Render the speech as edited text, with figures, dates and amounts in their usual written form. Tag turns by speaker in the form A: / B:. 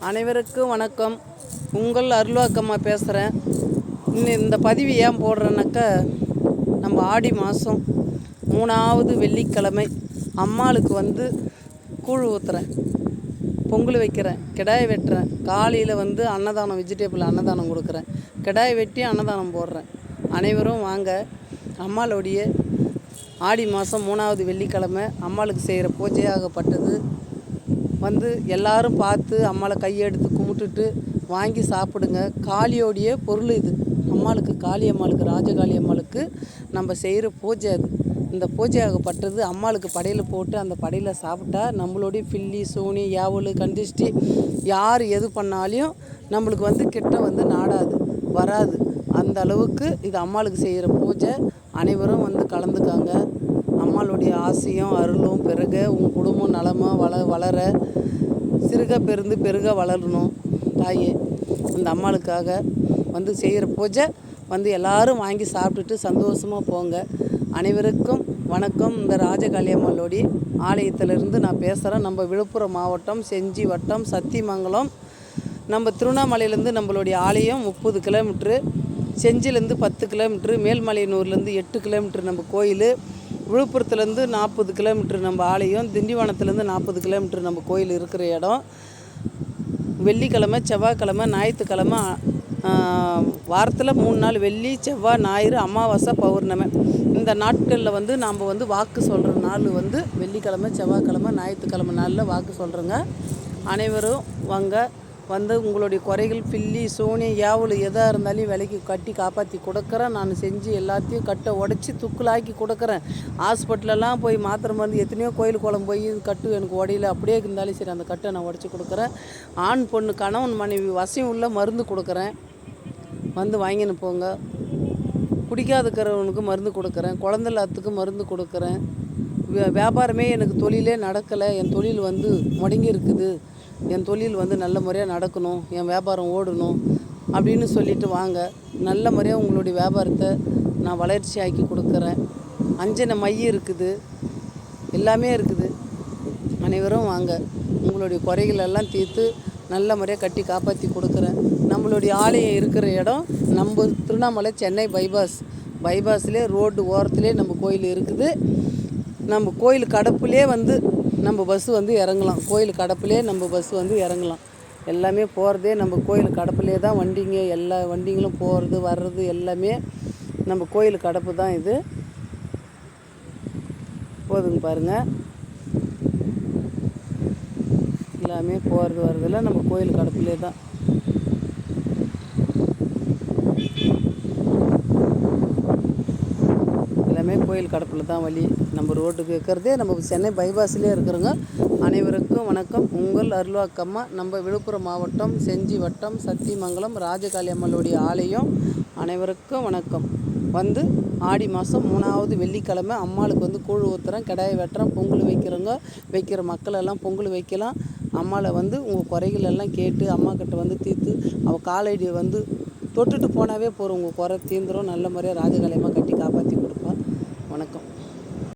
A: அனைவருக்கும் வணக்கம். உங்கள் அருள்வாக்கம்மா பேசுகிறேன். இந்த பதிவு ஏன் போடுறேன்னாக்கா, நம்ம ஆடி மாதம் 3வது வெள்ளிக்கிழமை அம்மாளுக்கு கூழ் ஊற்றுறேன், பொங்கல் வைக்கிறேன், கிடாய் வெட்டுறேன். காலையில் அன்னதானம், வெஜிடபிள் அன்னதானம் கொடுக்குறேன். கிடாய் வெட்டி அன்னதானம் போடுறேன். அனைவரும் வாங்க. அம்மாளுடைய ஆடி மாதம் 3வது வெள்ளிக்கிழமை அம்மாளுக்கு செய்கிற பூஜையாகப்பட்டது. எல்லாரும் பார்த்து அம்மாளை கையெடுத்து கும்பிட்டுட்டு வாங்கி சாப்பிடுங்க. காளியோடைய பொருள் இது. அம்மாளுக்கு, காளி அம்மாளுக்கு, ராஜகாளி அம்மாளுக்கு நம்ம செய்கிற பூஜை அது. இந்த பூஜையாகப்பட்டது அம்மாளுக்கு படையில் போட்டு அந்த படையில் சாப்பிட்டா நம்மளுடைய பில்லி, சூனி, யாவல், கந்திஷ்டி யார் எது பண்ணாலையும் நம்மளுக்கு கிட்ட நாடாது, வராது. அந்த அளவுக்கு இது அம்மாளுக்கு செய்கிற பூஜை. அனைவரும் கலந்துக்காங்க. அம்மாளுடைய ஆசையும் அருளும் பெருக, உங்கள் குடும்பம் நலமாக வளர, சிறுக பெருந்து பெருக வளரணும். தாயே, இந்த அம்மாளுக்காக செய்கிற பூஜை எல்லாரும் வாங்கி சாப்பிட்டுட்டு சந்தோஷமாக போங்க. அனைவருக்கும் வணக்கம். இந்த ராஜகாளி அம்மாளுடைய ஆலயத்திலிருந்து நான் பேசுகிறேன். நம்ம விழுப்புரம் மாவட்டம் செஞ்சி வட்டம் சத்தியமங்கலம். நம்ம திருவண்ணாமலையிலேருந்து நம்மளுடைய ஆலயம் 30 கிலோமீட்ரு, செஞ்சிலேருந்து 10 கிலோமீட்ரு, மேல்மலையனூர்லேருந்து 8 கிலோமீட்ரு நம்ம கோயில், விழுப்புரத்துலேருந்து 40 கிலோமீட்ரு நம்ம ஆலயம், திண்டிவனத்துலேருந்து 40 கிலோமீட்ரு நம்ம கோயில் இருக்கிற இடம். வெள்ளிக்கிழமை, செவ்வாய்க்கிழமை, ஞாயிற்றுக்கிழமை, வாரத்தில் 3 நாள், வெள்ளி, செவ்வாய், ஞாயிறு, அமாவாசை, பௌர்ணமி. இந்த நாட்களில் நாம் வாக்கு சொல்கிற நாள் வெள்ளிக்கிழமை, செவ்வாய்க்கிழமை, ஞாயிற்றுக்கிழமை நாளில் வாக்கு சொல்கிறோங்க. அனைவரும் வாங்க. உங்களுடைய குறைகள், பில்லி, சோனி, யாவல் எதாக இருந்தாலும் விலைக்கு கட்டி காப்பாற்றி கொடுக்குறேன். நான் செஞ்சு எல்லாத்தையும் கட்டை உடச்சி துக்குலாக்கி கொடுக்குறேன். ஹாஸ்பிட்டலெல்லாம் போய் மாத்திரை மருந்து எத்தனையோ கோயில் குளம் போய் கட்டு எனக்கு உடையில அப்படியே இருந்தாலும் சரி, அந்த கட்டை நான் உடச்சி கொடுக்குறேன். ஆண் பொண்ணு கணவன் மனைவி வசியம் உள்ள மருந்து கொடுக்குறேன். வாங்கின்னு போங்க. குடிக்காதுக்கிறவனுக்கு மருந்து கொடுக்குறேன். குழந்தை எல்லாத்துக்கு மருந்து கொடுக்குறேன். வியாபாரமே எனக்கு தொழிலே நடக்கலை, என் தொழில் முடங்கி இருக்குது, என் தொழில் நல்ல முறையாக நடக்கணும், என் வியாபாரம் ஓடணும் அப்படின்னு சொல்லிட்டு வாங்க. நல்ல முறையாக உங்களுடைய வியாபாரத்தை நான் வளர்ச்சி ஆக்கி கொடுக்குறேன். அஞ்சனை மை இருக்குது, எல்லாமே இருக்குது. அனைவரும் வாங்க. உங்களுடைய குறைகளெல்லாம் தீர்த்து நல்ல முறையாக கட்டி காப்பாற்றி கொடுக்குறேன். நம்மளுடைய ஆலயம் இருக்கிற இடம் நம்ம திருவண்ணாமலை சென்னை பைபாஸ்லேயே ரோடு ஓரத்துலேயே நம்ம கோயில் இருக்குது. நம்ம கோயில் கடப்புலே நம்ம பஸ்ஸு இறங்கலாம். கோயில் கடப்புலே நம்ம பஸ்ஸு இறங்கலாம். எல்லாமே போகிறதே நம்ம கோயில் கடப்புலே தான். வண்டிங்க, எல்லா வண்டிங்களும் போகிறது வர்றது எல்லாமே நம்ம கோயில் கடப்பு தான். இது போதுங்க பாருங்கள். எல்லாமே போகிறது வர்றதெல்லாம் நம்ம கோயில் கடப்புலே தான். எல்லாமே கோயில் கடப்பில் தான் வழி. நம்ம ரோட்டுக்கு இருக்கிறதே நம்ம சென்னை பைபாஸ்லேயே இருக்கிறோங்க. அனைவருக்கும் வணக்கம். உங்கள் அருள்வாக்கம்மா. நம்ம விழுப்புரம் மாவட்டம் செஞ்சி வட்டம் சத்தியமங்கலம் ராஜகாளி அம்மளுடைய ஆலயம். அனைவருக்கும் வணக்கம். ஆடி மாதம் 3வது வெள்ளிக்கிழமை அம்மாளுக்கு கூழ் ஊற்றுறேன், கிடாயை வெட்டுறேன், பொங்கல் வைக்கிற மக்களெல்லாம் பொங்கல் வைக்கலாம். அம்மாவை உங்கள் குறைகள் எல்லாம் கேட்டு அம்மா கிட்ட தீர்த்து அவள் காலடி தொட்டுட்டு போனாவே போகிறோம். உங்கள் குறை தீந்துரும். நல்ல முறையாக ராஜகாளி அம்மா கட்டி காப்பாற்றி கொடுப்பா. வணக்கம்.